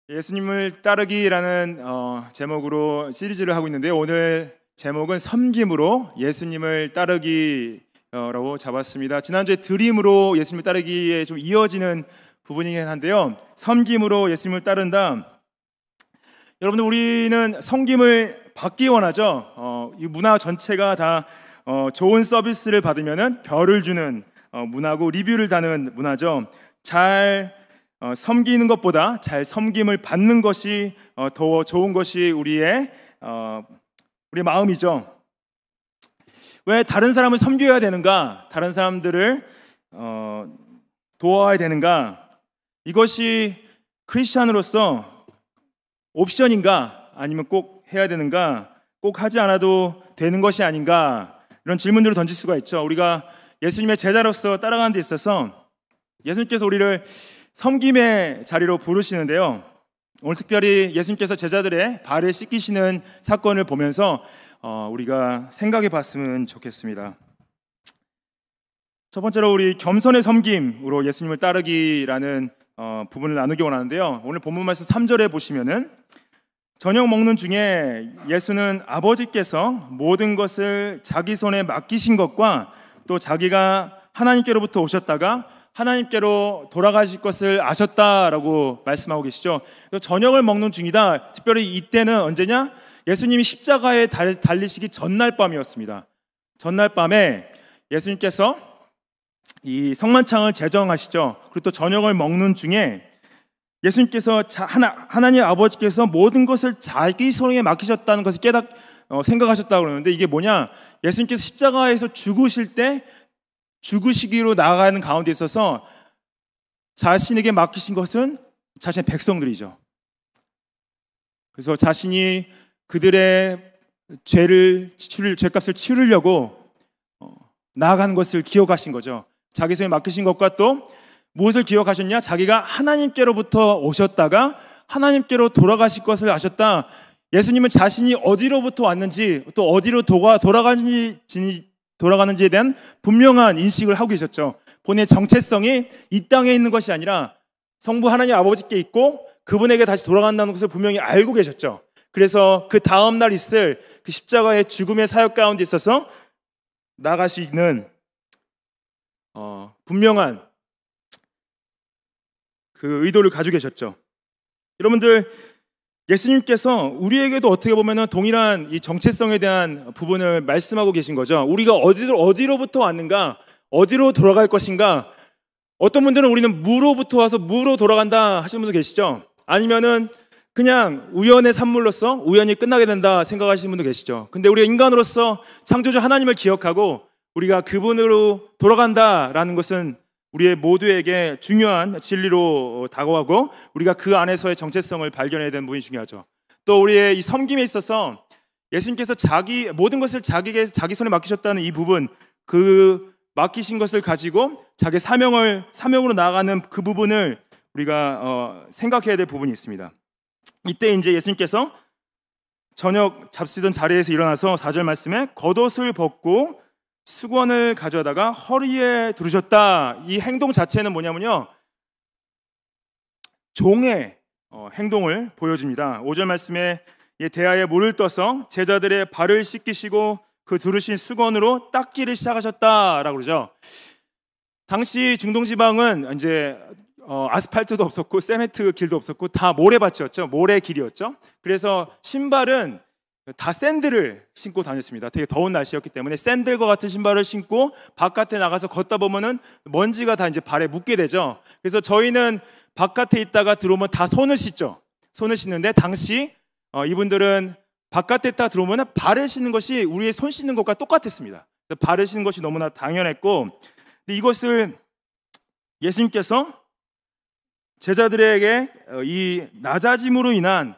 예수님을 따르기라는 제목으로 시리즈를 하고 있는데요. 오늘 제목은 섬김으로 예수님을 따르기라고 잡았습니다. 지난주에 드림으로 예수님을 따르기에 좀 이어지는 부분이긴 한데요. 섬김으로 예수님을 따른다. 여러분들, 우리는 섬김을 받기 원하죠. 이 문화 전체가 다 좋은 서비스를 받으면은 별을 주는 문화고 리뷰를 다는 문화죠. 잘 섬기는 것보다 잘 섬김을 받는 것이 더 좋은 것이 우리의 마음이죠. 왜 다른 사람을 섬겨야 되는가? 다른 사람들을 도와야 되는가? 이것이 크리스찬으로서 옵션인가? 아니면 꼭 해야 되는가? 꼭 하지 않아도 되는 것이 아닌가? 이런 질문들을 던질 수가 있죠. 우리가 예수님의 제자로서 따라가는 데 있어서 예수님께서 우리를 섬김의 자리로 부르시는데요. 오늘 특별히 예수님께서 제자들의 발을 씻기시는 사건을 보면서 우리가 생각해 봤으면 좋겠습니다. 첫 번째로 우리 겸손의 섬김으로 예수님을 따르기라는 부분을 나누기 원하는데요. 오늘 본문 말씀 3절에 보시면은 저녁 먹는 중에 예수는 아버지께서 모든 것을 자기 손에 맡기신 것과 또 자기가 하나님께로부터 오셨다가 하나님께로 돌아가실 것을 아셨다라고 말씀하고 계시죠. 저녁을 먹는 중이다. 특별히 이때는 언제냐? 예수님이 십자가에 달리시기 전날 밤이었습니다. 전날 밤에 예수님께서 이 성만찬을 제정하시죠. 그리고 또 저녁을 먹는 중에 예수님께서 하나님 아버지께서 모든 것을 자기 손에 맡기셨다는 것을 생각하셨다고 그러는데, 이게 뭐냐? 예수님께서 십자가에서 죽으시기로 나아가는 가운데 있어서 자신에게 맡기신 것은 자신의 백성들이죠. 그래서 자신이 그들의 죄값을 치르려고 나아가는 것을 기억하신 거죠. 자기 손에 맡기신 것과 또 무엇을 기억하셨냐? 자기가 하나님께로부터 오셨다가 하나님께로 돌아가실 것을 아셨다. 예수님은 자신이 어디로부터 왔는지 또 어디로 돌아가는지에 대한 분명한 인식을 하고 계셨죠. 본인의 정체성이 이 땅에 있는 것이 아니라 성부 하나님 아버지께 있고 그분에게 다시 돌아간다는 것을 분명히 알고 계셨죠. 그래서 그 다음 날 있을 그 십자가의 죽음의 사역 가운데 있어서 나아갈 수 있는 분명한 그 의도를 가지고 계셨죠. 여러분들, 예수님께서 우리에게도 어떻게 보면 동일한 이 정체성에 대한 부분을 말씀하고 계신 거죠. 우리가 어디로부터 왔는가, 어디로 돌아갈 것인가. 어떤 분들은 우리는 무로부터 와서 무로 돌아간다 하시는 분도 계시죠. 아니면은 그냥 우연의 산물로서 우연히 끝나게 된다 생각하시는 분도 계시죠. 근데 우리가 인간으로서 창조주 하나님을 기억하고 우리가 그분으로 돌아간다라는 것은 우리의 모두에게 중요한 진리로 다가오고 우리가 그 안에서의 정체성을 발견해야 되는 부분이 중요하죠. 또 우리의 이 섬김에 있어서 예수님께서 모든 것을 자기 손에 맡기셨다는 이 부분, 그 맡기신 것을 가지고 자기 사명으로 나아가는 그 부분을 우리가 생각해야 될 부분이 있습니다. 이때 이제 예수님께서 저녁 잡수던 자리에서 일어나서 4절 말씀에 겉옷을 벗고 수건을 가져다가 허리에 두르셨다. 이 행동 자체는 뭐냐면요, 종의 행동을 보여줍니다. 5절 말씀에 대야에 물을 떠서 제자들의 발을 씻기시고 그 두르신 수건으로 닦기를 시작하셨다라고 그러죠. 당시 중동지방은 이제 아스팔트도 없었고 세멘트 길도 없었고 다 모래밭이었죠. 모래길이었죠. 그래서 신발은 다 샌들을 신고 다녔습니다. 되게 더운 날씨였기 때문에 샌들과 같은 신발을 신고 바깥에 나가서 걷다 보면은 먼지가 다 이제 발에 묻게 되죠. 그래서 저희는 바깥에 있다가 들어오면 다 손을 씻죠. 손을 씻는데 당시 이분들은 바깥에 있다가 들어오면 발을 씻는 것이 우리의 손 씻는 것과 똑같았습니다. 발을 씻는 것이 너무나 당연했고, 근데 이것을 예수님께서 제자들에게 이 낮아짐으로 인한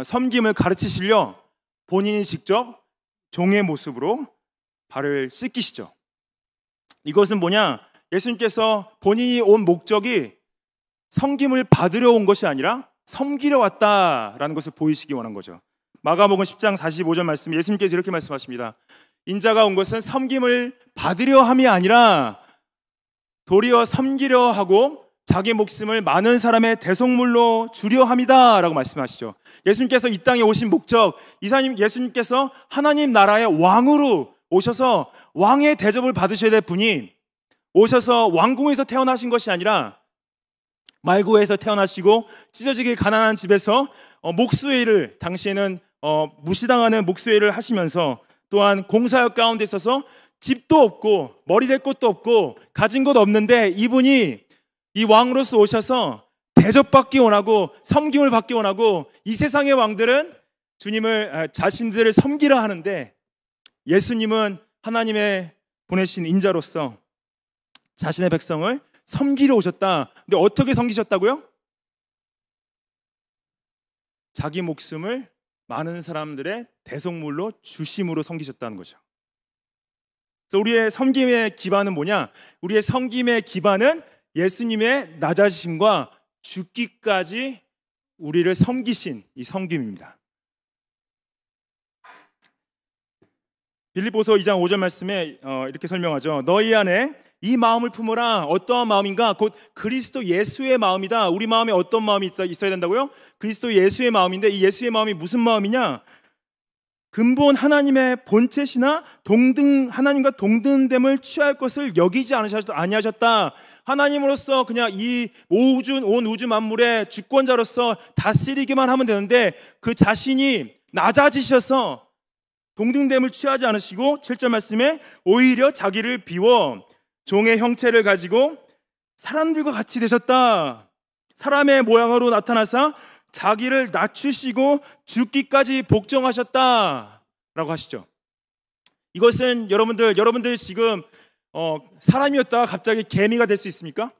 섬김을 가르치시려 본인이 직접 종의 모습으로 발을 씻기시죠. 이것은 뭐냐? 예수님께서 본인이 온 목적이 섬김을 받으려 온 것이 아니라 섬기려 왔다라는 것을 보이시기 원한 거죠. 마가복음 10장 45절 말씀, 예수님께서 이렇게 말씀하십니다. 인자가 온 것은 섬김을 받으려 함이 아니라 도리어 섬기려 하고 자기 목숨을 많은 사람의 대속물로 주려 함이다 라고 말씀하시죠. 예수님께서 이 땅에 오신 목적, 예수님께서 하나님 나라의 왕으로 오셔서 왕의 대접을 받으셔야 될 분이 오셔서 왕궁에서 태어나신 것이 아니라 말고에서 태어나시고 찢어지게 가난한 집에서 목수일을, 당시에는 무시당하는 목수일을 하시면서 또한 공사역 가운데 있어서 집도 없고 머리 댈 곳도 없고 가진 것 없는데 이분이 이 왕으로서 오셔서 대접받기 원하고 섬김을 받기 원하고 이 세상의 왕들은 주님을 자신들을 섬기라 하는데 예수님은 하나님의 보내신 인자로서 자신의 백성을 섬기러 오셨다. 근데 어떻게 섬기셨다고요? 자기 목숨을 많은 사람들의 대속물로 주심으로 섬기셨다는 거죠. 그래서 우리의 섬김의 기반은 뭐냐? 우리의 섬김의 기반은 예수님의 낮아지심과 죽기까지 우리를 섬기신 이 섬김입니다. 빌립보서 2장 5절 말씀에 이렇게 설명하죠. 너희 안에 이 마음을 품어라. 어떠한 마음인가? 곧 그리스도 예수의 마음이다. 우리 마음에 어떤 마음이 있어야 된다고요? 그리스도 예수의 마음인데 이 예수의 마음이 무슨 마음이냐? 근본 하나님의 본체시나 하나님과 동등됨을 취할 것을 여기지 아니하셨다. 하나님으로서 그냥 온 우주 만물의 주권자로서 다스리기만 하면 되는데 그 자신이 낮아지셔서 동등됨을 취하지 않으시고 7절 말씀에 오히려 자기를 비워 종의 형체를 가지고 사람들과 같이 되셨다. 사람의 모양으로 나타나사 자기를 낮추시고 죽기까지 복종하셨다 라고 하시죠. 이것은 여러분들 지금 사람이었다가 갑자기 개미가 될 수 있습니까?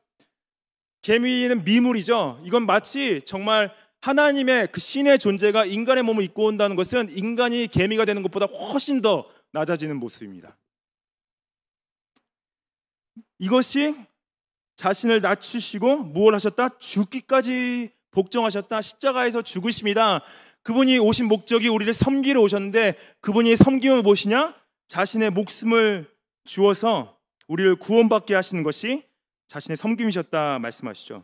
개미는 미물이죠. 이건 마치 정말 하나님의 그 신의 존재가 인간의 몸을 입고 온다는 것은 인간이 개미가 되는 것보다 훨씬 더 낮아지는 모습입니다. 이것이 자신을 낮추시고 무엇을 하셨다? 죽기까지 복종하셨다. 십자가에서 죽으십니다. 그분이 오신 목적이 우리를 섬기러 오셨는데 그분이 섬김은 무엇이냐? 자신의 목숨을 주어서 우리를 구원받게 하시는 것이 자신의 섬김이셨다 말씀하시죠.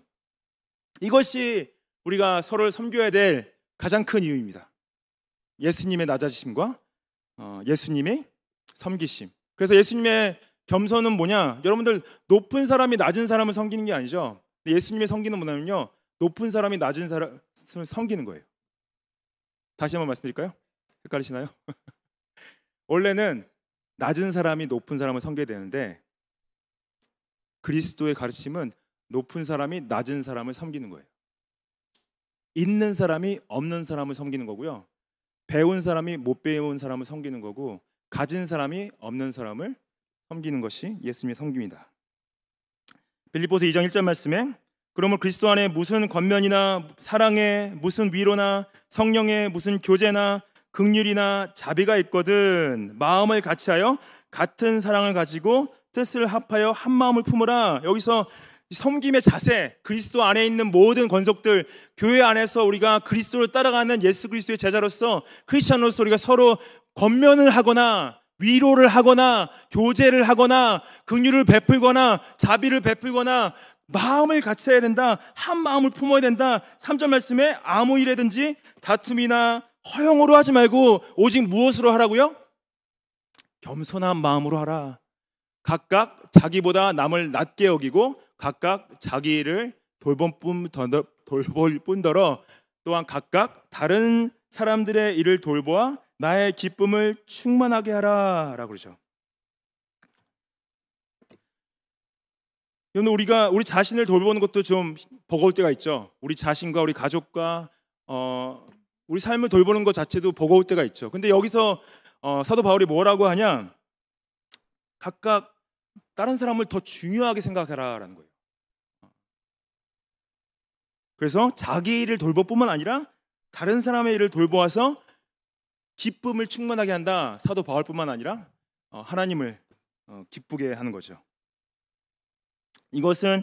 이것이 우리가 서로를 섬겨야 될 가장 큰 이유입니다. 예수님의 낮아지심과 예수님의 섬기심. 그래서 예수님의 겸손은 뭐냐? 여러분들 높은 사람이 낮은 사람을 섬기는 게 아니죠. 예수님의 섬기는 뭐냐면요, 높은 사람이 낮은 사람을 섬기는 거예요. 다시 한번 말씀드릴까요? 헷갈리시나요? 원래는 낮은 사람이 높은 사람을 섬겨야 되는데 그리스도의 가르침은 높은 사람이 낮은 사람을 섬기는 거예요. 있는 사람이 없는 사람을 섬기는 거고요. 배운 사람이 못 배운 사람을 섬기는 거고 가진 사람이 없는 사람을 섬기는 것이 예수님의 섬김이다. 빌립보서 2장 1절 말씀에 그러므로 그리스도 안에 무슨 권면이나 사랑에 무슨 위로나 성령에 무슨 교제나 긍휼이나 자비가 있거든 마음을 같이하여 같은 사랑을 가지고 뜻을 합하여 한 마음을 품으라. 여기서 섬김의 자세, 그리스도 안에 있는 모든 권속들, 교회 안에서 우리가 그리스도를 따라가는 예수 그리스도의 제자로서 크리스찬으로서 우리가 서로 권면을 하거나 위로를 하거나 교제를 하거나 긍휼을 베풀거나 자비를 베풀거나 마음을 같이 해야 된다. 한 마음을 품어야 된다. 3절 말씀에 아무 일에든지 다툼이나 허영으로 하지 말고 오직 무엇으로 하라고요? 겸손한 마음으로 하라. 각각 자기보다 남을 낮게 여기고 각각 자기 일을 돌볼 뿐더러 또한 각각 다른 사람들의 일을 돌보아 나의 기쁨을 충만하게 하라 라고 그러죠. 우리 자신을 돌보는 것도 좀 버거울 때가 있죠. 우리 자신과 우리 가족과 우리 삶을 돌보는 것 자체도 버거울 때가 있죠. 근데 여기서 사도 바울이 뭐라고 하냐? 각각 다른 사람을 더 중요하게 생각해라라는 거예요. 그래서 자기 일을 돌볼 뿐만 아니라 다른 사람의 일을 돌보아서 기쁨을 충만하게 한다. 사도 바울뿐만 아니라 하나님을 기쁘게 하는 거죠. 이것은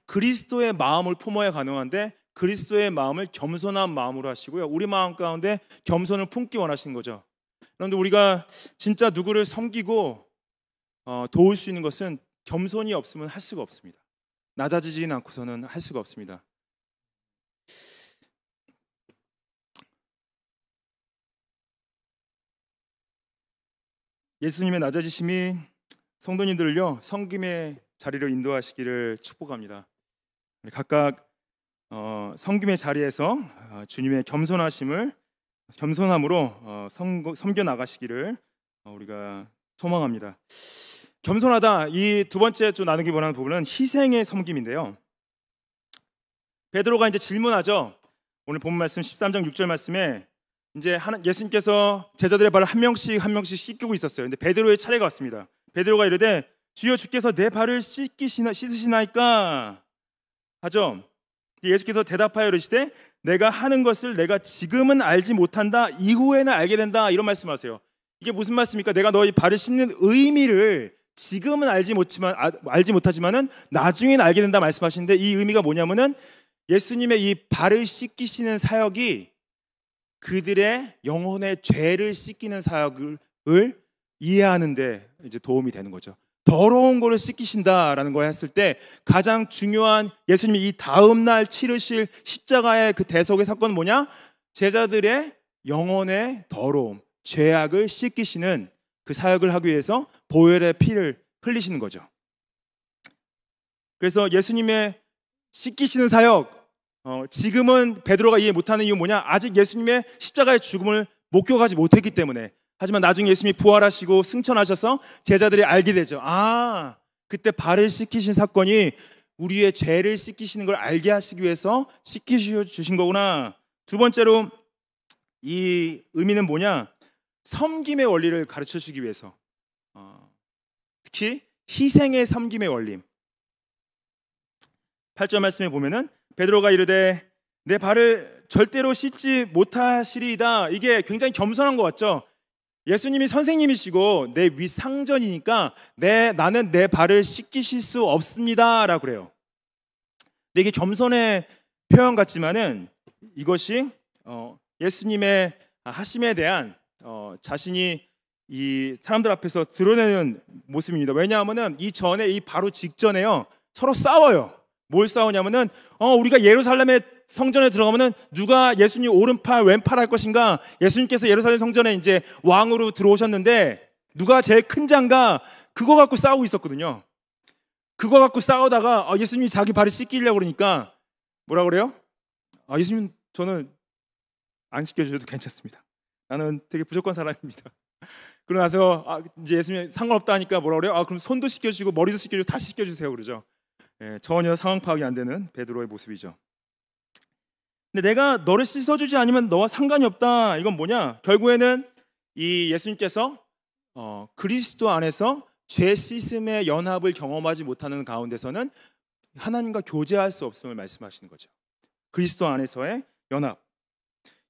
그리스도의 마음을 품어야 가능한데 그리스도의 마음을 겸손한 마음으로 하시고요. 우리 마음 가운데 겸손을 품기 원하시는 거죠. 그런데 우리가 진짜 누구를 섬기고 도울 수 있는 것은 겸손이 없으면 할 수가 없습니다. 낮아지지 않고서는 할 수가 없습니다. 예수님의 낮아지심이 성도님들을요 섬김의 자리로 인도하시기를 축복합니다. 각각 섬김의 자리에서 주님의 겸손함으로 섬겨 나가시기를 우리가 소망합니다. 겸손하다, 이 두 번째 좀 나누기 원하는 부분은 희생의 섬김인데요. 베드로가 이제 질문하죠. 오늘 본 말씀 13장 6절 말씀에 이제 예수님께서 제자들의 발을 한 명씩 씻기고 있었어요. 근데 베드로의 차례가 왔습니다. 베드로가 이르되 주여 주께서 내 발을 씻으시나이까 하죠. 예수께서 대답하여 이르시되 내가 하는 것을 내가 지금은 알지 못한다, 이후에는 알게 된다, 이런 말씀하세요. 이게 무슨 말씀입니까? 내가 너희 발을 씻는 의미를 지금은 알지 못하지만은 나중에는 알게 된다 말씀하시는데, 이 의미가 뭐냐면은 예수님의 이 발을 씻기시는 사역이 그들의 영혼의 죄를 씻기는 사역을 이해하는데 이제 도움이 되는 거죠. 더러운 거를 씻기신다라는 걸 했을 때 가장 중요한 예수님이 이 다음 날 치르실 십자가의 그 대속의 사건은 뭐냐? 제자들의 영혼의 더러움, 죄악을 씻기시는 그 사역을 하기 위해서 보혈의 피를 흘리시는 거죠. 그래서 예수님의 씻기시는 사역, 지금은 베드로가 이해 못하는 이유는 뭐냐? 아직 예수님의 십자가의 죽음을 목격하지 못했기 때문에. 하지만 나중에 예수님이 부활하시고 승천하셔서 제자들이 알게 되죠. 아, 그때 발을 씻기신 사건이 우리의 죄를 씻기시는 걸 알게 하시기 위해서 씻기주신 거구나. 두 번째로 이 의미는 뭐냐? 섬김의 원리를 가르쳐 주기 위해서, 특히 희생의 섬김의 원리. 8절 말씀에 보면은 베드로가 이르되 내 발을 절대로 씻지 못하시리이다. 이게 굉장히 겸손한 것 같죠? 예수님이 선생님이시고 내 위상전이니까 나는 내 발을 씻기실 수 없습니다 라고 그래요. 근데 이게 겸손의 표현 같지만은 이것이 예수님의 하심에 대한 자신이 이 사람들 앞에서 드러내는 모습입니다. 왜냐하면은 이 전에, 이 바로 직전에요, 서로 싸워요. 뭘 싸우냐면은 우리가 예루살렘의 성전에 들어가면은 누가 예수님 오른팔 왼팔 할 것인가? 예수님께서 예루살렘 성전에 이제 왕으로 들어오셨는데 누가 제일 큰 자인가? 그거 갖고 싸우고 있었거든요. 그거 갖고 싸우다가 예수님이 자기 발을 씻기려고 그러니까 뭐라 그래요? 예수님, 저는 안 씻겨주셔도 괜찮습니다. 나는 되게 부족한 사람입니다. 그러고 나서 이제 예수님 상관없다 하니까 뭐라 그래요? 그럼 손도 씻겨주시고 머리도 씻겨주고 다 씻겨주세요 그러죠. 전혀 상황 파악이 안 되는 베드로의 모습이죠. 근데 내가 너를 씻어주지 않으면 너와 상관이 없다. 이건 뭐냐? 결국에는 이 예수님께서 그리스도 안에서 죄 씻음의 연합을 경험하지 못하는 가운데서는 하나님과 교제할 수 없음을 말씀하시는 거죠. 그리스도 안에서의 연합.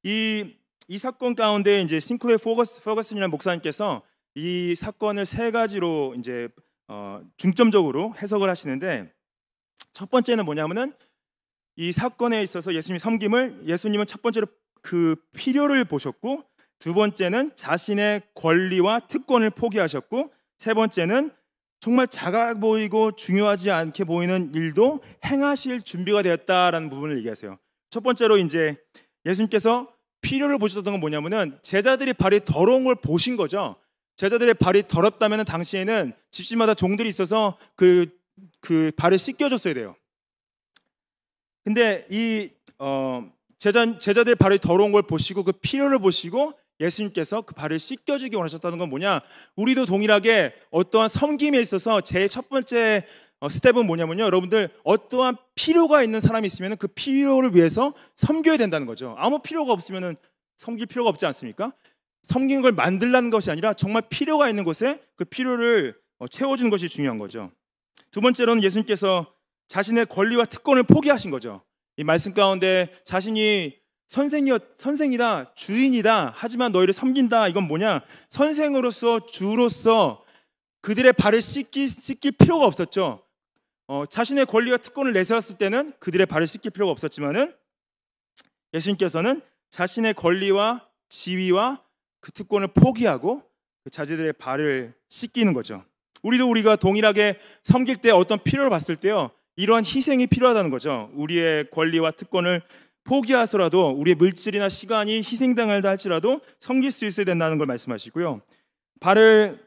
이 사건 가운데 이제 싱클레어 퍼거슨이라는 목사님께서 이 사건을 세 가지로 이제 중점적으로 해석을 하시는데, 첫 번째는 뭐냐면은 이 사건에 있어서 예수님이 섬김을, 예수님은 첫 번째로 그 필요를 보셨고, 두 번째는 자신의 권리와 특권을 포기하셨고, 세 번째는 정말 작아 보이고 중요하지 않게 보이는 일도 행하실 준비가 되었다라는 부분을 얘기하세요. 첫 번째로 이제 예수님께서 필요를 보셨던 건 뭐냐면은 제자들이 발이 더러운 걸 보신 거죠. 제자들의 발이 더럽다면 당시에는 집집마다 종들이 있어서 그 발을 씻겨줬어야 돼요. 근데 이 제자들의 발이 더러운 걸 보시고 그 필요를 보시고 예수님께서 그 발을 씻겨주기 원하셨다는 건 뭐냐? 우리도 동일하게 어떠한 섬김에 있어서 제일 첫 번째 스텝은 뭐냐면요, 여러분들, 어떠한 필요가 있는 사람이 있으면 그 필요를 위해서 섬겨야 된다는 거죠. 아무 필요가 없으면 섬길 필요가 없지 않습니까? 섬기는 걸 만들라는 것이 아니라 정말 필요가 있는 곳에 그 필요를 채워주는 것이 중요한 거죠. 두 번째로는 예수님께서 자신의 권리와 특권을 포기하신 거죠. 이 말씀 가운데 자신이 선생이다, 주인이다, 하지만 너희를 섬긴다. 이건 뭐냐? 선생으로서, 주로서 그들의 발을 씻길 필요가 없었죠. 자신의 권리와 특권을 내세웠을 때는 그들의 발을 씻길 필요가 없었지만은 예수님께서는 자신의 권리와 지위와 그 특권을 포기하고 그 자제들의 발을 씻기는 거죠. 우리가 동일하게 섬길 때 어떤 필요를 봤을 때요, 이러한 희생이 필요하다는 거죠. 우리의 권리와 특권을 포기하서라도 우리의 물질이나 시간이 희생당할다 할지라도 섬길 수 있어야 된다는 걸 말씀하시고요. 발을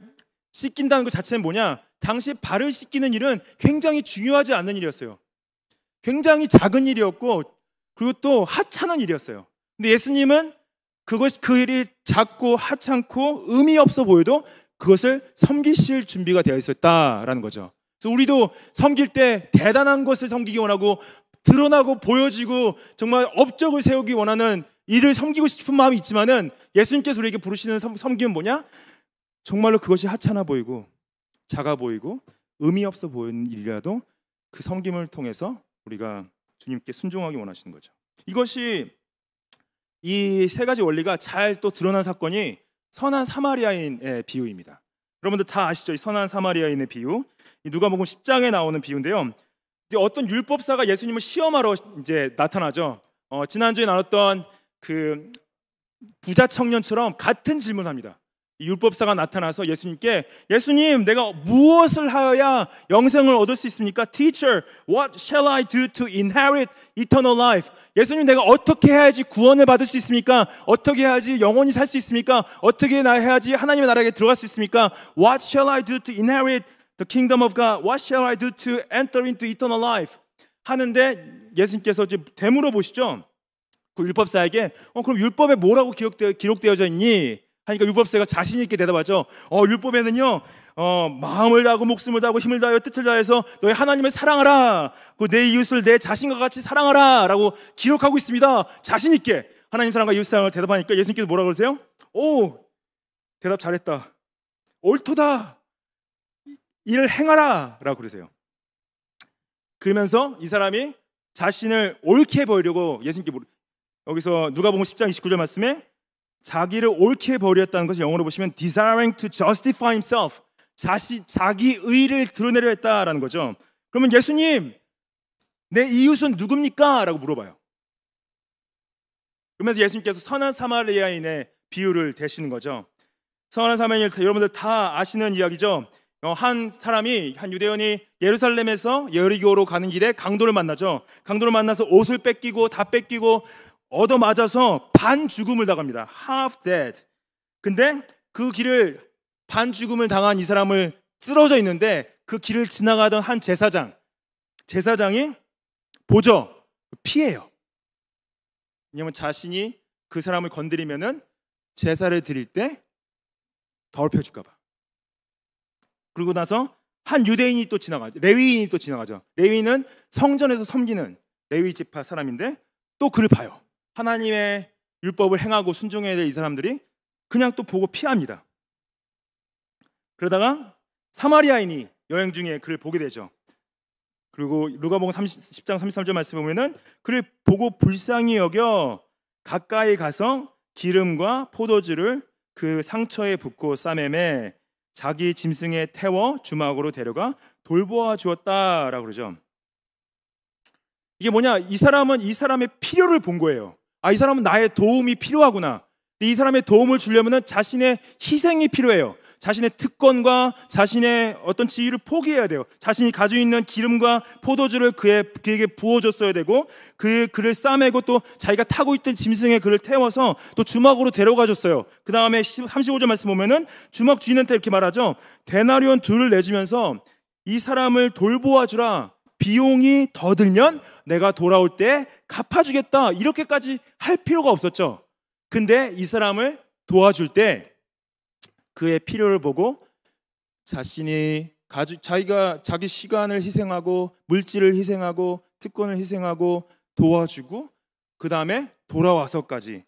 씻긴다는 것 자체는 뭐냐? 당시 발을 씻기는 일은 굉장히 중요하지 않는 일이었어요. 굉장히 작은 일이었고 그리고 또 하찮은 일이었어요. 근데 예수님은 그 일이 작고 하찮고 의미 없어 보여도 그것을 섬기실 준비가 되어 있었다라는 거죠. 그래서 우리도 섬길 때 대단한 것을 섬기기 원하고 드러나고 보여지고 정말 업적을 세우기 원하는 일을 섬기고 싶은 마음이 있지만은 예수님께서 우리에게 부르시는 섬김은 뭐냐? 정말로 그것이 하찮아 보이고 작아 보이고 의미 없어 보이는 일이라도 그 섬김을 통해서 우리가 주님께 순종하기 원하시는 거죠. 이것이 이 세 가지 원리가 잘 또 드러난 사건이 선한 사마리아인의 비유입니다. 여러분들 다 아시죠? 이 선한 사마리아인의 비유. 누가복음 10장에 나오는 비유인데요. 어떤 율법사가 예수님을 시험하러 이제 나타나죠. 지난주에 나눴던 그 부자 청년처럼 같은 질문을 합니다. 율법사가 나타나서 예수님께 예수님 내가 무엇을 하여야 영생을 얻을 수 있습니까? Teacher, what shall I do to inherit eternal life? 예수님 내가 어떻게 해야지 구원을 받을 수 있습니까? 어떻게 해야지 영원히 살 수 있습니까? 어떻게 해야지 하나님의 나라에 들어갈 수 있습니까? What shall I do to inherit the kingdom of God? What shall I do to enter into eternal life? 하는데 예수님께서 이제 되물어 보시죠. 그 율법사에게 그럼 율법에 뭐라고 기록되어져 있니? 하니까 율법사가 자신 있게 대답하죠. 율법에는요 마음을 다하고 목숨을 다하고 힘을 다하여 뜻을 다해서 너희 하나님을 사랑하라, 내 이웃을 내 자신과 같이 사랑하라 라고 기록하고 있습니다. 자신 있게 하나님 사랑과 이웃 사랑을 대답하니까 예수님께서 뭐라 그러세요? 대답 잘했다, 옳도다, 이를 행하라 라고 그러세요. 그러면서 이 사람이 자신을 옳게 보이려고 예수님께 여기서 누가복음 10장 29절 말씀에 자기를 옳게 버렸다는 것을 영어로 보시면 desiring to justify himself, 자기 의를 드러내려 했다라는 거죠. 그러면 예수님 내 이웃은 누굽니까? 라고 물어봐요. 그러면서 예수님께서 선한 사마리아인의 비유를 대시는 거죠. 선한 사마리아인 여러분들 다 아시는 이야기죠. 한 유대인이 예루살렘에서 여리고로 가는 길에 강도를 만나죠. 강도를 만나서 옷을 뺏기고 다 뺏기고 얻어맞아서 반 죽음을 당합니다. half dead. 근데 그 길을 반 죽음을 당한 이 사람을 쓰러져 있는데 그 길을 지나가던 한 제사장이 보죠. 피해요. 왜냐하면 자신이 그 사람을 건드리면은 제사를 드릴 때 더럽혀질까 봐. 그리고 나서 한 유대인이 또 지나가죠. 레위인이 또 지나가죠. 레위인은 성전에서 섬기는 레위 지파 사람인데 또 그를 봐요. 하나님의 율법을 행하고 순종해야 될 이 사람들이 그냥 또 보고 피합니다. 그러다가 사마리아인이 여행 중에 그를 보게 되죠. 그리고 누가복음 10장 33절 말씀에 보면은 그를 보고 불쌍히 여겨 가까이 가서 기름과 포도주를 그 상처에 붓고 싸매매 자기 짐승에 태워 주막으로 데려가 돌보아 주었다라고 그러죠. 이게 뭐냐? 이 사람은 이 사람의 필요를 본 거예요. 이 사람은 나의 도움이 필요하구나. 이 사람의 도움을 주려면 자신의 희생이 필요해요. 자신의 특권과 자신의 어떤 지위를 포기해야 돼요. 자신이 가지고 있는 기름과 포도주를 그에게 부어줬어야 되고 그를 싸매고 또 자기가 타고 있던 짐승에 그를 태워서 또 주막으로 데려가줬어요. 그 다음에 35절 말씀 보면은 주막 주인한테 이렇게 말하죠. 데나리온 둘을 내주면서 이 사람을 돌보아주라. 비용이 더 들면 내가 돌아올 때 갚아주겠다. 이렇게까지 할 필요가 없었죠. 근데 이 사람을 도와줄 때 그의 필요를 보고 자기가 자기 시간을 희생하고 물질을 희생하고 특권을 희생하고 도와주고 그 다음에 돌아와서까지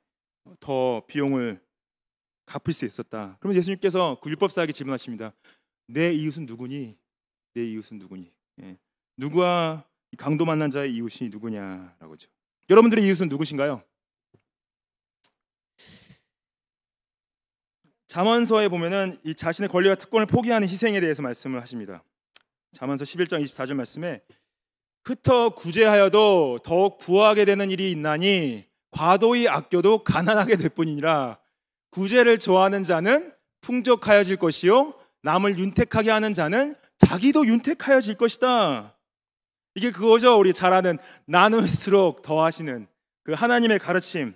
더 비용을 갚을 수 있었다. 그러면 예수님께서 그 율법사에게 질문하십니다. 내 이웃은 누구니? 내 이웃은 누구니? 누구와 강도 만난 자의 이웃이 누구냐라고죠. 여러분들의 이웃은 누구신가요? 잠언서에 보면은 이 자신의 권리와 특권을 포기하는 희생에 대해서 말씀을 하십니다. 잠언서 11장 24절 말씀에 흩어 구제하여도 더욱 부하게 되는 일이 있나니 과도히 아껴도 가난하게 될 뿐이니라. 구제를 좋아하는 자는 풍족하여질 것이요 남을 윤택하게 하는 자는 자기도 윤택하여질 것이다. 이게 그거죠. 우리 잘 아는 나눌수록 더하시는 그 하나님의 가르침.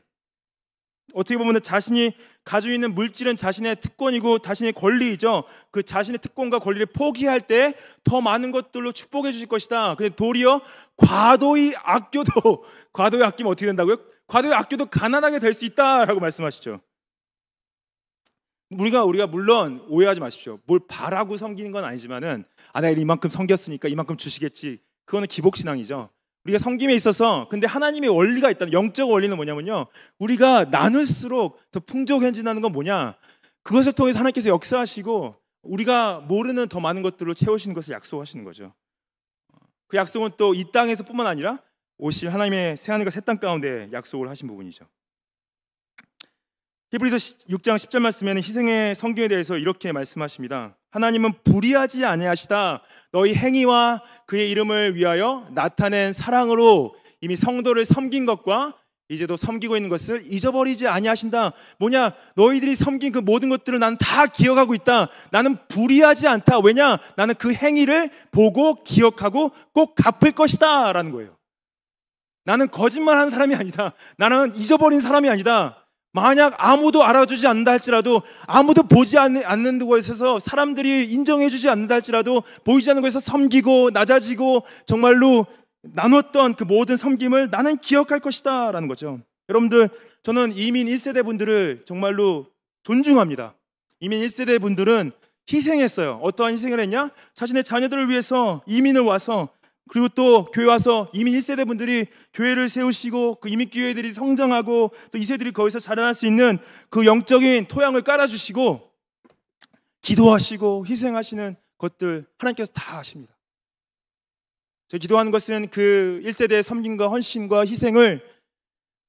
어떻게 보면 자신이 가지고 있는 물질은 자신의 특권이고 자신의 권리이죠. 그 자신의 특권과 권리를 포기할 때 더 많은 것들로 축복해 주실 것이다. 근데 도리어 과도히 아껴도 과도히 아끼면 어떻게 된다고요? 과도히 아껴도 가난하게 될 수 있다라고 말씀하시죠. 우리가 물론 오해하지 마십시오. 뭘 바라고 섬기는 건 아니지만은 내가 이만큼 섬겼으니까 이만큼 주시겠지. 그거는 기복신앙이죠. 우리가 섬김에 있어서 근데 하나님의 원리가 있다. 영적 원리는 뭐냐면요, 우리가 나눌수록 더 풍족해진다는 건 뭐냐, 그것을 통해서 하나님께서 역사하시고 우리가 모르는 더 많은 것들로 채우시는 것을 약속하시는 거죠. 그 약속은 또 이 땅에서 뿐만 아니라 오실 하나님의 새하늘과 새 땅 가운데 약속을 하신 부분이죠. 히브리서 6장 10절 말씀에는 희생의 성경에 대해서 이렇게 말씀하십니다. 하나님은 불의하지 아니하시다. 너희 행위와 그의 이름을 위하여 나타낸 사랑으로 이미 성도를 섬긴 것과 이제도 섬기고 있는 것을 잊어버리지 아니하신다. 뭐냐, 너희들이 섬긴 그 모든 것들을 나는 다 기억하고 있다. 나는 불의하지 않다. 왜냐, 나는 그 행위를 보고 기억하고 꼭 갚을 것이다 라는 거예요. 나는 거짓말하는 사람이 아니다. 나는 잊어버린 사람이 아니다. 만약 아무도 알아주지 않는다 할지라도, 아무도 보지 않는 곳에서 사람들이 인정해주지 않는다 할지라도 보이지 않는 곳에서 섬기고 낮아지고 정말로 나눴던 그 모든 섬김을 나는 기억할 것이다 라는 거죠. 여러분들, 저는 이민 1세대 분들을 정말로 존중합니다. 이민 1세대 분들은 희생했어요. 어떠한 희생을 했냐? 자신의 자녀들을 위해서 이민을 와서, 그리고 또 교회 와서 이민 1세대 분들이 교회를 세우시고 그 이민 교회들이 성장하고 또 2세들이 거기서 자라날 수 있는 그 영적인 토양을 깔아주시고 기도하시고 희생하시는 것들 하나님께서 다 하십니다. 제가 기도하는 것은 그 1세대의 섬김과 헌신과 희생을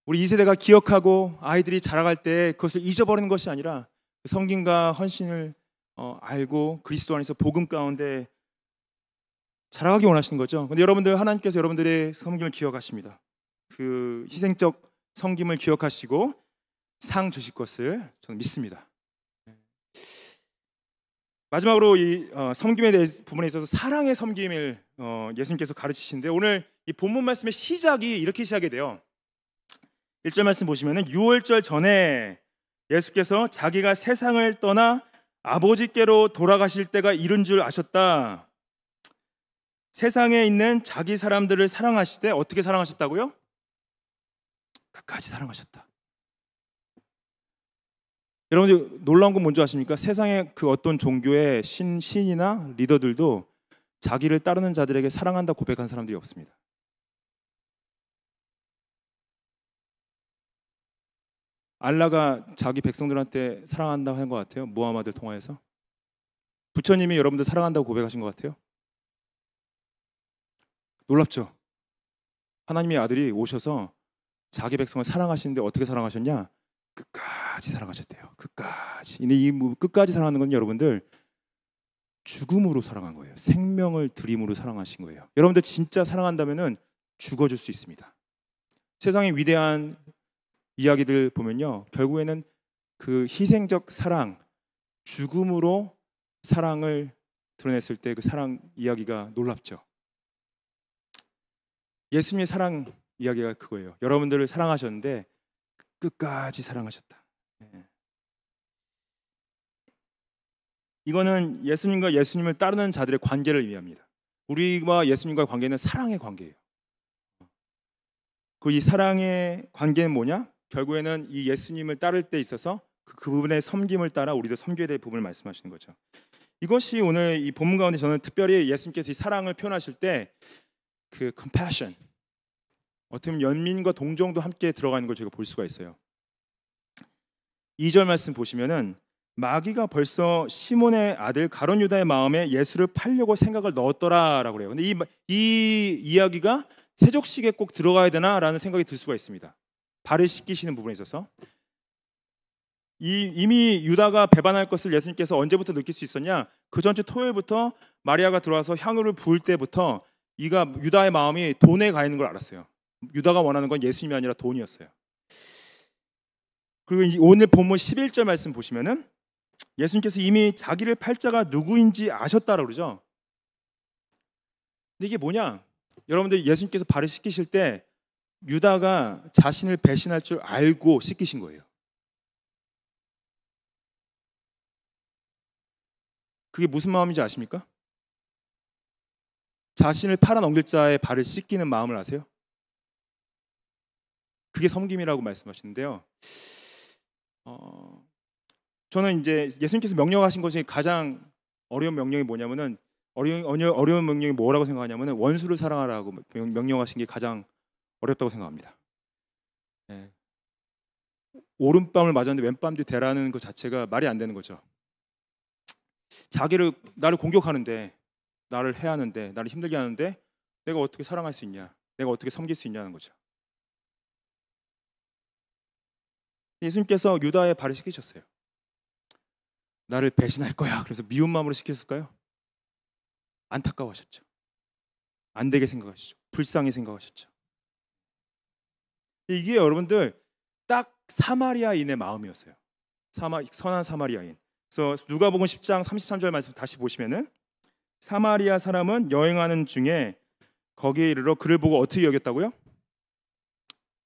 우리 2세대가 기억하고 아이들이 자라갈 때 그것을 잊어버리는 것이 아니라 그 섬김과 헌신을 알고 그리스도 안에서 복음 가운데 자라가기 원하시는 거죠. 근데 여러분들, 하나님께서 여러분들의 섬김을 기억하십니다. 그 희생적 섬김을 기억하시고 상 주실 것을 저는 믿습니다. 마지막으로 이 섬김에 대한 부분에 있어서 사랑의 섬김을 예수님께서 가르치시는데, 오늘 이 본문 말씀의 시작이 이렇게 시작이 돼요. 1절 말씀 보시면은 유월절 전에 예수께서 자기가 세상을 떠나 아버지께로 돌아가실 때가 이른 줄 아셨다. 세상에 있는 자기 사람들을 사랑하시되 어떻게 사랑하셨다고요? 끝까지 사랑하셨다. 여러분들, 놀라운 건 뭔지 아십니까? 세상의 그 어떤 종교의 신이나 리더들도 자기를 따르는 자들에게 사랑한다 고백한 사람들이 없습니다. 알라가 자기 백성들한테 사랑한다고 한 것 같아요. 무하마드 통화에서. 부처님이 여러분들 사랑한다고 고백하신 것 같아요. 놀랍죠? 하나님의 아들이 오셔서 자기 백성을 사랑하시는데 어떻게 사랑하셨냐? 끝까지 사랑하셨대요. 끝까지. 근데 이 끝까지 사랑하는 건 여러분들 죽음으로 사랑한 거예요. 생명을 드림으로 사랑하신 거예요. 여러분들 진짜 사랑한다면은 죽어줄 수 있습니다. 세상의 위대한 이야기들 보면요, 결국에는 그 희생적 사랑, 죽음으로 사랑을 드러냈을 때 그 사랑 이야기가 놀랍죠. 예수님의 사랑 이야기가 그거예요. 여러분들을 사랑하셨는데 끝까지 사랑하셨다. 이거는 예수님과 예수님을 따르는 자들의 관계를 의미합니다. 우리와 예수님과의 관계는 사랑의 관계예요. 그 이 사랑의 관계는 뭐냐? 결국에는 이 예수님을 따를 때 있어서 그 부분의 섬김을 따라 우리도 섬겨야 될 부분을 말씀하시는 거죠. 이것이 오늘 이 본문 가운데 저는 특별히 예수님께서 이 사랑을 표현하실 때 그 compassion, 어떻게 보면 연민과 동정도 함께 들어가는 걸 제가 볼 수가 있어요. 2절 말씀 보시면은 마귀가 벌써 시몬의 아들 가룟 유다의 마음에 예수를 팔려고 생각을 넣었더라라고 그래요. 근데 이 이야기가 세족식에 꼭 들어가야 되나라는 생각이 들 수가 있습니다. 발을 씻기시는 부분에 있어서 이미 유다가 배반할 것을 예수님께서 언제부터 느낄 수 있었냐? 그 전주 토요일부터 마리아가 들어와서 향유를 부을 때부터 유다의 마음이 돈에 가 있는 걸 알았어요. 유다가 원하는 건 예수님이 아니라 돈이었어요. 그리고 오늘 본문 11절 말씀 보시면은 예수님께서 이미 자기를 팔 자가 누구인지 아셨다라고 그러죠. 근데 이게 뭐냐? 여러분들 예수님께서 발을 씻기실 때 유다가 자신을 배신할 줄 알고 씻기신 거예요. 그게 무슨 마음인지 아십니까? 자신을 팔아넘길 자의 발을 씻기는 마음을 아세요? 그게 섬김이라고 말씀하시는데요. 저는 이제 예수님께서 명령하신 것이 가장 어려운 명령이 뭐냐면은 어려운 명령이 뭐라고 생각하냐면은 원수를 사랑하라고 명령하신 게 가장 어렵다고 생각합니다. 네. 오른밤을 맞았는데 왼밤 뒤 대라는 것 자체가 말이 안 되는 거죠. 나를 공격하는데, 나를 해하는데, 나를 힘들게 하는데 내가 어떻게 사랑할 수 있냐, 내가 어떻게 섬길 수 있냐는 거죠. 예수님께서 유다의 발을 씻기셨어요. 나를 배신할 거야. 그래서 미운 마음으로 씻겼을까요? 안타까워하셨죠. 안 되게 생각하시죠. 불쌍히 생각하셨죠. 이게 여러분들 딱 사마리아인의 마음이었어요. 선한 사마리아인. 그래서 누가복음 10장 33절 말씀 다시 보시면은 사마리아 사람은 여행하는 중에 거기에 이르러 그를 보고 어떻게 여겼다고요?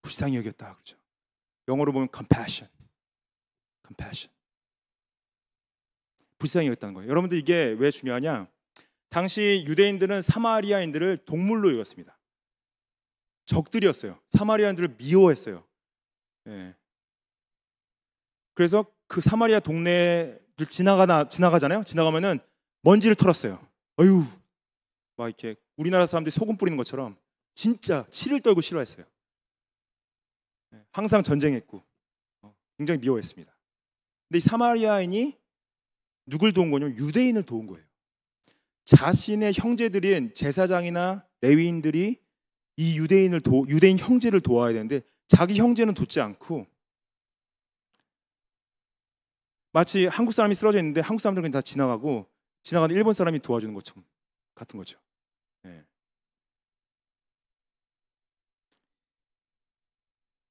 불쌍히 여겼다 그렇죠. 영어로 보면 compassion. 불쌍히 여겼다는 거예요. 여러분들 이게 왜 중요하냐? 당시 유대인들은 사마리아인들을 동물로 여겼습니다. 적들이었어요. 사마리아인들을 미워했어요. 예. 그래서 그 사마리아 동네를 지나가잖아요. 지나가면은 먼지를 털었어요. 어휴, 막 이렇게 우리나라 사람들이 소금 뿌리는 것처럼 진짜 치를 떨고 싫어했어요. 항상 전쟁했고 굉장히 미워했습니다. 근데 이 사마리아인이 누굴 도운 거냐면 유대인을 도운 거예요. 자신의 형제들인 제사장이나 레위인들이 이 유대인 형제를 도와야 되는데 자기 형제는 돕지 않고 마치 한국 사람이 쓰러져 있는데 한국 사람들은 다 지나가는 일본 사람이 도와주는 것처럼 같은 거죠. 네.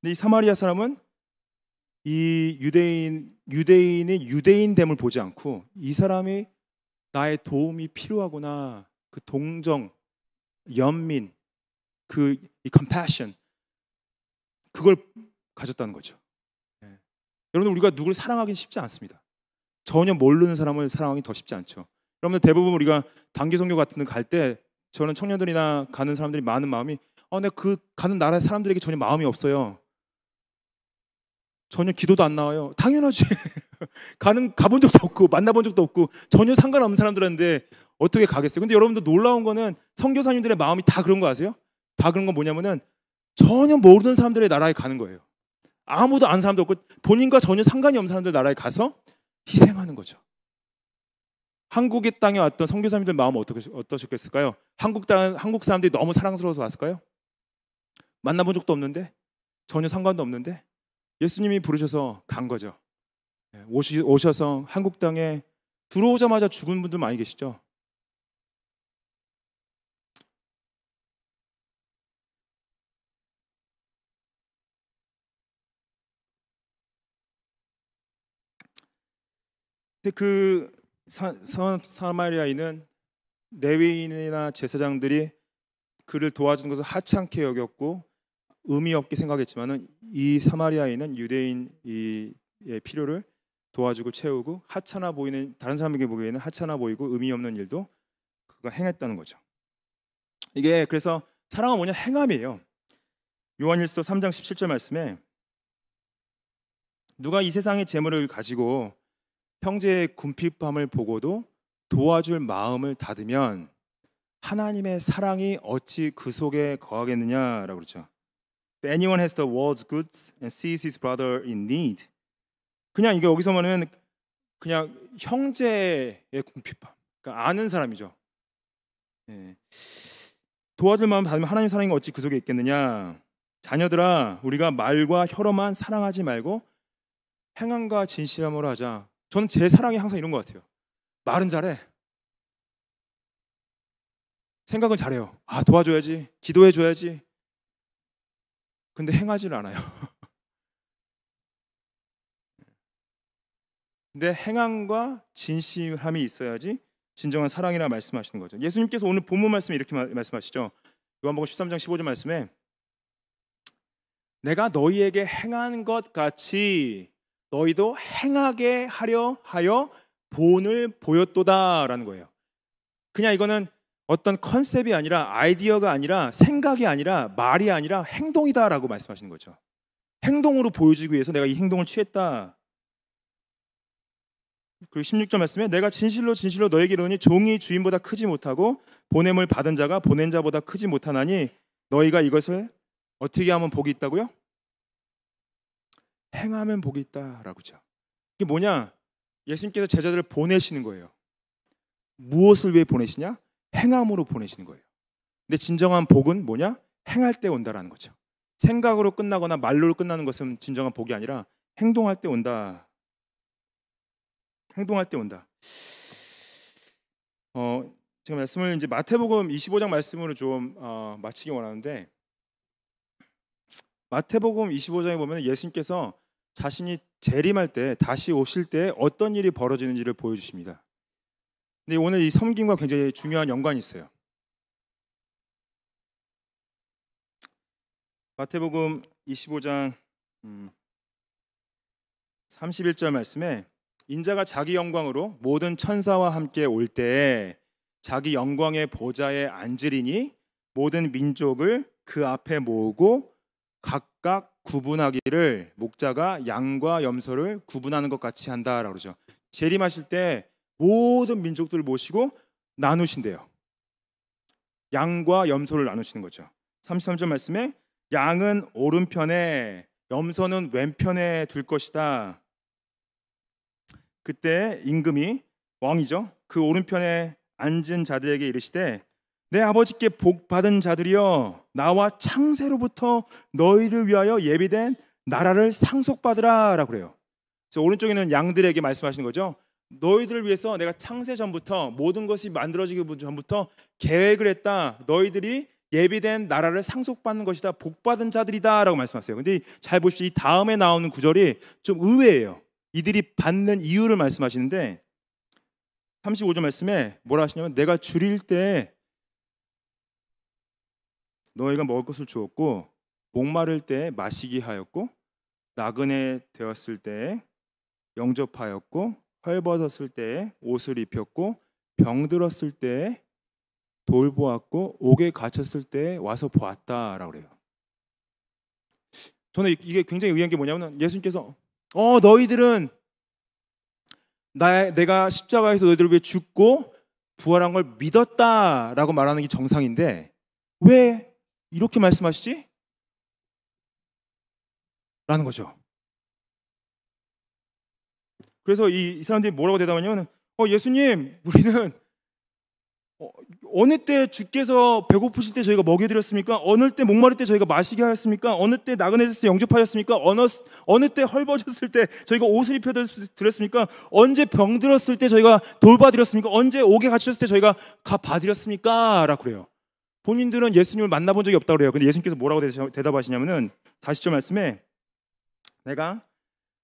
근데 이 사마리아 사람은 이 유대인의 유대인됨을 보지 않고 이 사람이 나의 도움이 필요하구나, 그 동정, 연민, 이 compassion, 그걸 가졌다는 거죠. 네. 여러분, 우리가 누굴 사랑하기는 쉽지 않습니다. 전혀 모르는 사람을 사랑하기 더 쉽지 않죠. 여러분들 대부분 우리가 단기 선교 같은 데 갈 때 저는 청년들이나 가는 사람들이 많은 마음이 내가 그 가는 나라의 사람들에게 전혀 마음이 없어요. 전혀 기도도 안 나와요. 당연하지. 가본 적도 없고 만나본 적도 없고 전혀 상관없는 사람들한테 어떻게 가겠어요. 근데 여러분들 놀라운 거는 선교사님들의 마음이 다 그런 거 아세요? 다 그런 건 뭐냐면은 전혀 모르는 사람들의 나라에 가는 거예요. 아무도 아는 사람도 없고 본인과 전혀 상관이 없는 사람들 나라에 가서 희생하는 거죠. 한국의 땅에 왔던 선교사님들 마음은 어떠셨겠을까요? 한국 사람들이 너무 사랑스러워서 왔을까요? 만나본 적도 없는데 전혀 상관도 없는데 예수님이 부르셔서 간 거죠. 오셔서 한국 땅에 들어오자마자 죽은 분들 많이 계시죠. 근데 그 사마리아인은 레위인이나 제사장들이 그를 도와주는 것을 하찮게 여겼고 의미 없게 생각했지만은 이 사마리아인은 유대인의 필요를 도와주고 채우고 하찮아 보이는 다른 사람에게 보기에는 하찮아 보이고 의미 없는 일도 그가 행했다는 거죠. 이게 그래서 사랑은 뭐냐? 행함이에요. 요한일서 3장 17절 말씀에 누가 이 세상의 재물을 가지고 형제의 궁핍함을 보고도 도와줄 마음을 닫으면 하나님의 사랑이 어찌 그 속에 거하겠느냐라고 그러죠. If anyone has the world's goods and sees his brother in need, 그냥 이게 여기서 말하면 그냥 형제의 궁핍함, 그러니까 아는 사람이죠. 예. 도와줄 마음 닫으면 하나님 사랑이 어찌 그 속에 있겠느냐. 자녀들아, 우리가 말과 혀로만 사랑하지 말고 행함과 진실함으로 하자. 저는 제 사랑이 항상 이런 것 같아요. 말은 잘해, 생각은 잘해요. 도와줘야지, 기도해줘야지. 근데 행하지를 않아요. 근데 행함과 진실함이 있어야지 진정한 사랑이라 말씀하시는 거죠. 예수님께서 오늘 본문 말씀에 이렇게 말씀하시죠. 요한복음 13장 15절 말씀에 내가 너희에게 행한 것 같이 너희도 행하게 하려 하여 본을 보였도다라는 거예요. 그냥 이거는 어떤 컨셉이 아니라, 아이디어가 아니라, 생각이 아니라, 말이 아니라 행동이다라고 말씀하시는 거죠. 행동으로 보여주기 위해서 내가 이 행동을 취했다. 그리고 16절 말씀에 내가 진실로 진실로 너에게 이르노니 종이 주인보다 크지 못하고 보냄을 받은 자가 보낸 자보다 크지 못하나니 너희가 이것을 어떻게 하면 복이 있다고요? 행하면 복이 있다라고죠. 이게 뭐냐? 예수님께서 제자들을 보내시는 거예요. 무엇을 위해 보내시냐? 행함으로 보내시는 거예요. 근데 진정한 복은 뭐냐? 행할 때 온다라는 거죠. 생각으로 끝나거나 말로 끝나는 것은 진정한 복이 아니라 행동할 때 온다. 행동할 때 온다. 제가 말씀을 이제 마태복음 25장 말씀으로 좀 마치기 원하는데, 마태복음 25장에 보면 예수님께서 자신이 재림할 때, 다시 오실 때 어떤 일이 벌어지는지를 보여주십니다. 근데 오늘 이 섬김과 굉장히 중요한 연관이 있어요. 마태복음 25장 31절 말씀에 인자가 자기 영광으로 모든 천사와 함께 올 때에 자기 영광의 보좌에 앉으리니 모든 민족을 그 앞에 모으고 각각 구분하기를 목자가 양과 염소를 구분하는 것 같이 한다라고 그러죠. 재림하실 때 모든 민족들을 모시고 나누신대요. 양과 염소를 나누시는 거죠. 33절 말씀에 양은 오른편에 염소는 왼편에 둘 것이다. 그때 임금이, 왕이죠, 그 오른편에 앉은 자들에게 이르시되 내 아버지께 복 받은 자들이여 나와 창세로부터 너희를 위하여 예비된 나라를 상속받으라 라고 그래요. 그래서 오른쪽에는 양들에게 말씀하시는 거죠. 너희들을 위해서 내가 창세 전부터, 모든 것이 만들어지기 전부터 계획을 했다. 너희들이 예비된 나라를 상속받는 것이다. 복받은 자들이다 라고 말씀하세요. 근데 잘 보십시오. 이 다음에 나오는 구절이 좀 의외예요. 이들이 받는 이유를 말씀하시는데 35절 말씀에 뭐라 하시냐면 내가 줄일 때 너희가 먹을 것을 주었고 목마를 때 마시게 하였고 나그네 되었을 때 영접하였고 헐벗었을 때 옷을 입혔고 병들었을 때 돌보았고 옥에 갇혔을 때 와서 보았다라고 그래요. 저는 이게 굉장히 의아한 게 뭐냐면 예수님께서 너희들은 내가 십자가에서 너희들을 위해 죽고 부활한 걸 믿었다라고 말하는 게 정상인데 왜 이렇게 말씀하시지? 라는 거죠. 그래서 이 사람들이 뭐라고 대답하냐면 예수님, 우리는 어느 때 주께서 배고프실 때 저희가 먹여드렸습니까? 어느 때 목마를 때 저희가 마시게 하였습니까? 어느 때 나그네 되어서 영접하였습니까? 어느 때 헐벗었을 때 저희가 옷을 입혀드렸습니까? 언제 병들었을 때 저희가 돌봐드렸습니까? 언제 옥에 갇혔을 때 저희가 봐드렸습니까? 라고 그래요. 본인들은 예수님을 만나본 적이 없다고 그래요. 근데 예수님께서 뭐라고 대답하시냐면은 40절 말씀에 내가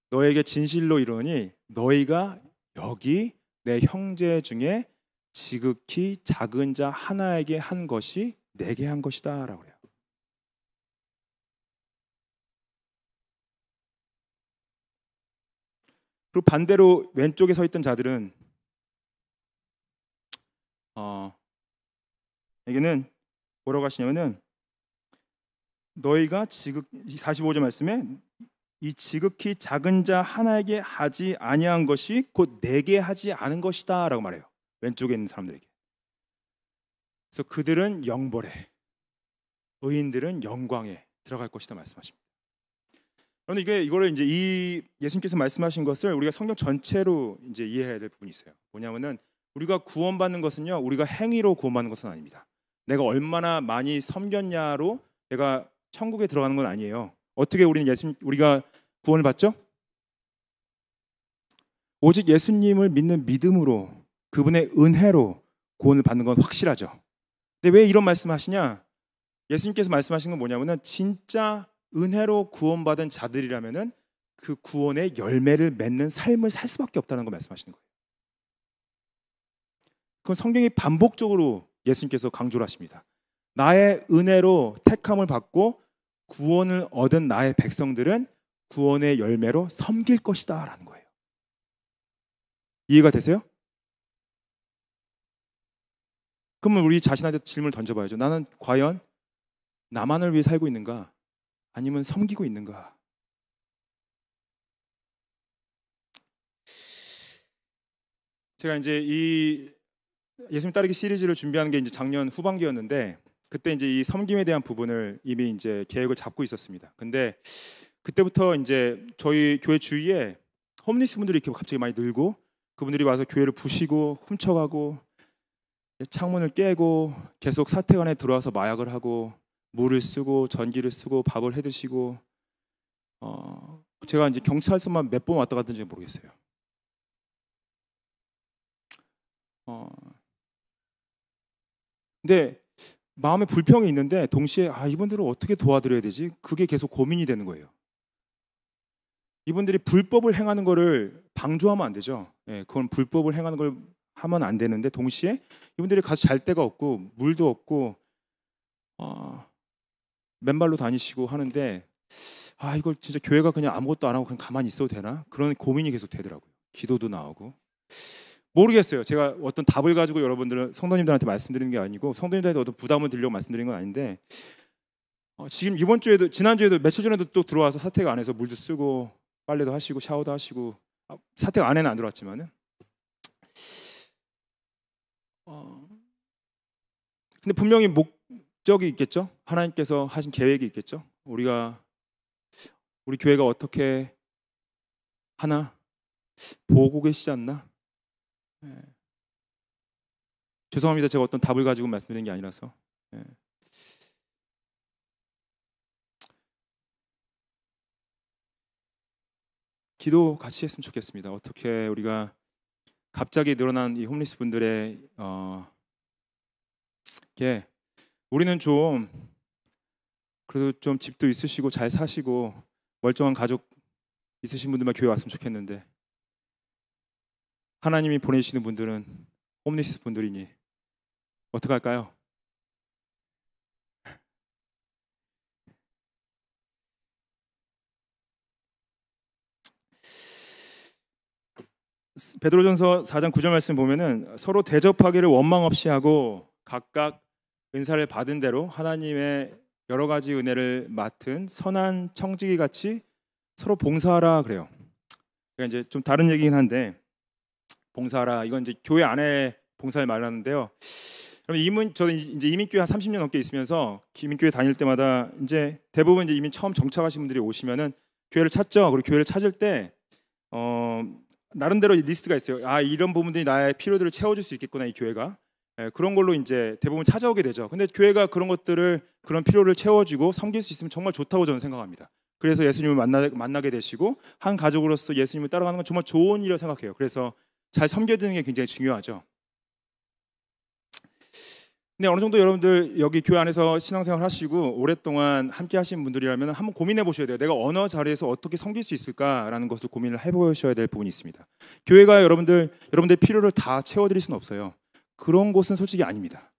너에게 진실로 이르노니 너희가 여기 내 형제 중에 지극히 작은 자 하나에게 한 것이 내게 한 것이다 라고 그래요. 그리고 반대로 왼쪽에 서 있던 자들은 에게는 뭐라고 하시냐면은 너희가 45절 말씀에 이 지극히 작은 자 하나에게 하지 아니한 것이 곧 내게 하지 않은 것이다 라고 말해요. 왼쪽에 있는 사람들에게. 그래서 그들은 영벌에, 의인들은 영광에 들어갈 것이다 말씀하십니다. 그런데 이거를 이제 이 예수님께서 말씀하신 것을 우리가 성경 전체로 이제 이해해야 될 부분이 있어요. 뭐냐면은 우리가 구원받는 것은요, 우리가 행위로 구원받는 것은 아닙니다. 내가 얼마나 많이 섬겼냐로 내가 천국에 들어가는 건 아니에요. 어떻게 우리가 구원을 받죠? 오직 예수님을 믿는 믿음으로, 그분의 은혜로 구원을 받는 건 확실하죠. 근데 왜 이런 말씀을 하시냐? 예수님께서 말씀하신 건 뭐냐면은 진짜 은혜로 구원받은 자들이라면은 그 구원의 열매를 맺는 삶을 살 수밖에 없다는 걸 말씀하시는 거예요. 그건 성경이 반복적으로 예수님께서 강조를 하십니다. 나의 은혜로 택함을 받고 구원을 얻은 나의 백성들은 구원의 열매로 섬길 것이다 라는 거예요. 이해가 되세요? 그러면 우리 자신한테 질문을 던져봐야죠. 나는 과연 나만을 위해 살고 있는가? 아니면 섬기고 있는가? 제가 이제 이 예수님 따르기 시리즈를 준비하는 게 이제 작년 후반기였는데, 그때 이제 이 섬김에 대한 부분을 이미 이제 계획을 잡고 있었습니다. 근데 그때부터 이제 저희 교회 주위에 홈리스 분들이 이렇게 갑자기 많이 늘고, 그분들이 와서 교회를 부시고 훔쳐가고 창문을 깨고 계속 사택 안에 들어와서 마약을 하고 물을 쓰고 전기를 쓰고 밥을 해 드시고, 제가 이제 경찰서만 몇 번 왔다 갔는지 모르겠어요. 근데 마음에 불평이 있는데 동시에 이분들을 어떻게 도와드려야 되지? 그게 계속 고민이 되는 거예요. 이분들이 불법을 행하는 거를 방조하면 안 되죠. 예, 그건 불법을 행하는 걸 하면 안 되는데, 동시에 이분들이 가서 잘 데가 없고 물도 없고 맨발로 다니시고 하는데, 이걸 진짜 교회가 그냥 아무것도 안 하고 그냥 가만히 있어도 되나? 그런 고민이 계속 되더라고요. 기도도 나오고. 모르겠어요. 제가 어떤 답을 가지고 여러분들은 성도님들한테 말씀드리는 게 아니고, 성도님들한테 어떤 부담을 드리려고 말씀드리는 건 아닌데, 지금 이번 주에도, 지난주에도, 며칠 전에도 또 들어와서 사택 안에서 물도 쓰고 빨래도 하시고 샤워도 하시고, 사택 안에는 안 들어왔지만은, 근데 분명히 목적이 있겠죠. 하나님께서 하신 계획이 있겠죠. 우리 교회가 어떻게 하나 보고 계시지 않나? 죄송합니다. 제가 어떤 답을 가지고 말씀드리는 게 아니라서. 기도 같이 했으면 좋겠습니다. 어떻게 우리가 갑자기 늘어난 이 홈리스 분들의 우리는 좀 그래도 좀 집도 있으시고 잘 사시고 멀쩡한 가족 있으신 분들만 교회 왔으면 좋겠는데, 하나님이 보내시는 분들은 홈리스 분들이니 어떡할까요? 베드로전서 4장 9절 말씀 보면은, 서로 대접하기를 원망 없이 하고 각각 은사를 받은 대로 하나님의 여러 가지 은혜를 맡은 선한 청지기 같이 서로 봉사하라 그래요. 그러니까 이제 좀 다른 얘기긴 한데, 봉사하라, 이건 이제 교회 안에 봉사를 말하는데요. 저는 이제 이민교회 한 30년 넘게 있으면서 이민교회 다닐 때마다 이제 대부분 이제 이민 처음 정착하신 분들이 오시면은 교회를 찾죠. 그리고 교회를 찾을 때 나름대로 리스트가 있어요. 이런 부분들이 나의 필요들을 채워줄 수 있겠구나, 이 교회가. 그런 걸로 이제 대부분 찾아오게 되죠. 근데 교회가 그런 필요를 채워주고 섬길 수 있으면 정말 좋다고 저는 생각합니다. 그래서 예수님을 만나게 되시고 한 가족으로서 예수님을 따라가는 건 정말 좋은 일이라고 생각해요. 그래서 잘 섬겨드리는 게 굉장히 중요하죠. 근데 어느 정도 여러분들 여기 교회 안에서 신앙생활 하시고 오랫동안 함께 하신 분들이라면 한번 고민해 보셔야 돼요. 내가 어느 자리에서 어떻게 섬길 수 있을까라는 것을 고민을 해보셔야 될 부분이 있습니다. 교회가 여러분들의 필요를 다 채워드릴 수는 없어요. 그런 곳은 솔직히 아닙니다.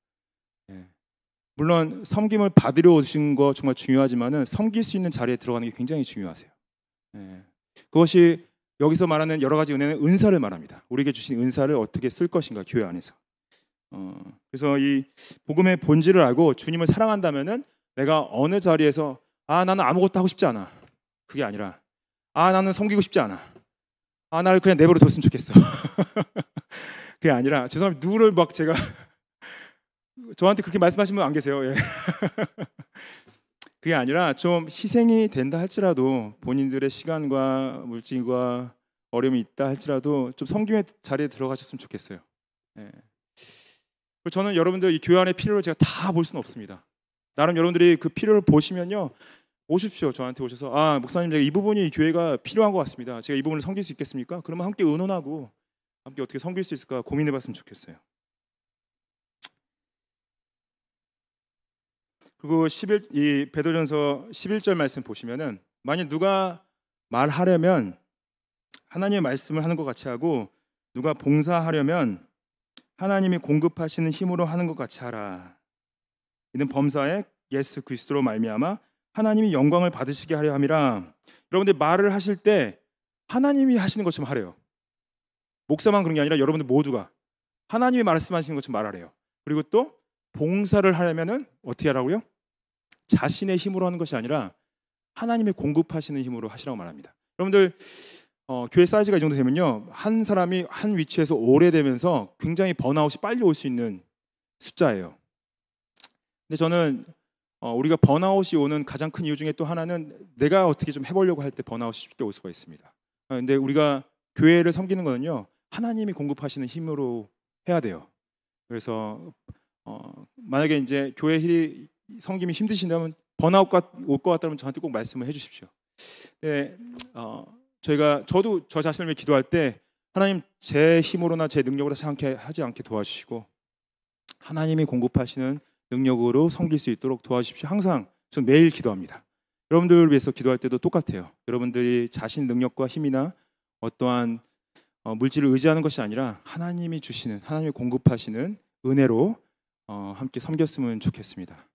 물론 섬김을 받으려 오신 거 정말 중요하지만은 섬길 수 있는 자리에 들어가는 게 굉장히 중요하세요. 그것이 여기서 말하는 여러 가지 은혜는 은사를 말합니다. 우리에게 주신 은사를 어떻게 쓸 것인가, 교회 안에서. 그래서 이 복음의 본질을 알고 주님을 사랑한다면은 내가 어느 자리에서 나는 아무것도 하고 싶지 않아, 그게 아니라 나는 섬기고 싶지 않아, 나를 그냥 내버려 뒀으면 좋겠어. 그게 아니라, 죄송합니다. 누구를 막 제가 저한테 그렇게 말씀하시는 분 안 계세요. 그게 아니라 좀 희생이 된다 할지라도, 본인들의 시간과 물질과 어려움이 있다 할지라도 좀 섬김의 자리에 들어가셨으면 좋겠어요. 저는 여러분들 이 교회 안의 필요를 제가 다 볼 수는 없습니다. 나름 여러분들이 그 필요를 보시면요, 오십시오. 저한테 오셔서 목사님, 제가 이 부분이 교회가 필요한 것 같습니다. 제가 이 부분을 섬길 수 있겠습니까? 그러면 함께 의논하고 함께 어떻게 섬길 수 있을까 고민해봤으면 좋겠어요. 그리고 이 베드로전서 11절 말씀 보시면은, 만약 누가 말하려면 하나님의 말씀을 하는 것 같이 하고, 누가 봉사하려면 하나님이 공급하시는 힘으로 하는 것 같이 하라. 이는 범사에 예수 그리스도로 말미암아 하나님이 영광을 받으시게 하려 함이라. 여러분들 말을 하실 때 하나님이 하시는 것처럼 하래요. 목사만 그런 게 아니라 여러분들 모두가 하나님이 말씀하시는 것처럼 말하래요. 그리고 또 봉사를 하려면은 어떻게 하라고요? 자신의 힘으로 하는 것이 아니라 하나님의 공급하시는 힘으로 하시라고 말합니다. 여러분들 교회 사이즈가 이 정도 되면요, 한 사람이 한 위치에서 오래되면서 굉장히 번아웃이 빨리 올 수 있는 숫자예요. 근데 저는 우리가 번아웃이 오는 가장 큰 이유 중에 또 하나는 내가 어떻게 좀 해보려고 할 때 번아웃이 쉽게 올 수가 있습니다. 근데 우리가 교회를 섬기는 거는요, 하나님이 공급하시는 힘으로 해야 돼요. 그래서 만약에 이제 교회 섬김이 힘드신다면 번아웃가 올 것 같다면 저한테 꼭 말씀을 해주십시오. 네, 저도 저 자신을 위해 기도할 때 하나님 제 힘으로나 제 능력으로 하지 않게 도와주시고 하나님이 공급하시는 능력으로 섬길 수 있도록 도와주십시오. 항상 전 매일 기도합니다. 여러분들을 위해서 기도할 때도 똑같아요. 여러분들이 자신 능력과 힘이나 어떠한 물질을 의지하는 것이 아니라 하나님이 주시는, 하나님이 공급하시는 은혜로 함께 섬겼으면 좋겠습니다.